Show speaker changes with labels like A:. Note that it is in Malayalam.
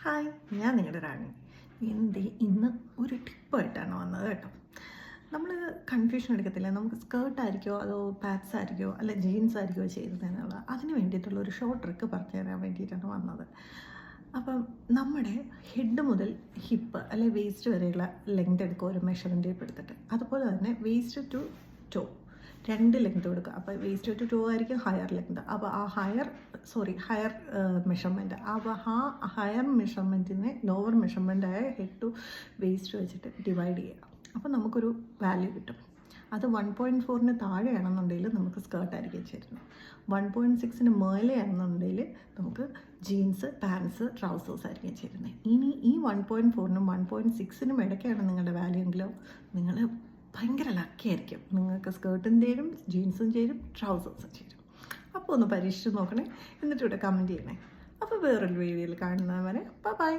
A: ഹായ്, ഞാൻ നിങ്ങളുടെ റാണി. ഇന്ന് ഒരു ടിപ്പായിട്ടാണ് വന്നത് കേട്ടോ. നമ്മൾ കൺഫ്യൂഷൻ എടുക്കത്തില്ല, നമുക്ക് സ്കേർട്ടായിരിക്കോ അതോ പാറ്റ്സ് ആയിരിക്കോ അല്ല ജീൻസ് ആയിരിക്കോ ചെയ്തതെന്നുള്ള അതിന് വേണ്ടിയിട്ടുള്ള ഒരു ഷോർട്ട് ട്രിക്ക് പറഞ്ഞു തരാൻ വേണ്ടിയിട്ടാണ് വന്നത്. അപ്പം നമ്മുടെ ഹെഡ് മുതൽ ഹിപ്പ് അല്ലെ വേസ്റ്റ് വരെയുള്ള ലെങ്ത് എടുക്കുക, ഒരു മെഷർമെൻറ്റ് ടേപ്പ് എടുത്തിട്ട്. അതുപോലെ തന്നെ വേസ്റ്റ് ടു ടോ രണ്ട് ലെങ്ത് കൊടുക്കുക. അപ്പോൾ വേസ്റ്റ് ടു ടോ ആയിരിക്കും ഹയർ ലെങ്ത്. അപ്പോൾ ആ ഹയർ മെഷർമെൻറ്റ്, അപ്പോൾ ആ ഹയർ മെഷർമെൻറ്റിനെ ലോവർ മെഷർമെൻറ്റായ ഹെഡ് ടു വേസ്റ്റ് വെച്ചിട്ട് ഡിവൈഡ് ചെയ്യുക. അപ്പോൾ നമുക്കൊരു വാല്യൂ കിട്ടും. അത് 1.4 താഴെയാണെന്നുണ്ടെങ്കിൽ നമുക്ക് സ്കേർട്ടായിരിക്കും ചേരുന്നത്. 1.6 മേലെയാണെന്നുണ്ടെങ്കിൽ നമുക്ക് ജീൻസ്, പാൻസ്, ട്രൗസേഴ്സ് ആയിരിക്കും ചേരുന്നത്. ഇനി ഈ 1.4 1.6 ഇടയ്ക്കാണ് നിങ്ങളുടെ വാല്യൂ എങ്കിലോ നിങ്ങൾ ഭയങ്കര ലക്കി ആയിരിക്കും. നിങ്ങൾക്ക് സ്കേർട്ടും ചേരും, ജീൻസും ചേരും, ട്രൗസേഴ്സും ചേരും. അപ്പോൾ ഒന്ന് പരീക്ഷിച്ച് നോക്കണേ, എന്നിട്ട് ഇവിടെ കമൻറ്റ് ചെയ്യണേ. അപ്പോൾ വേറൊരു വീഡിയോയിൽ കാണുന്നവരെ ബൈ.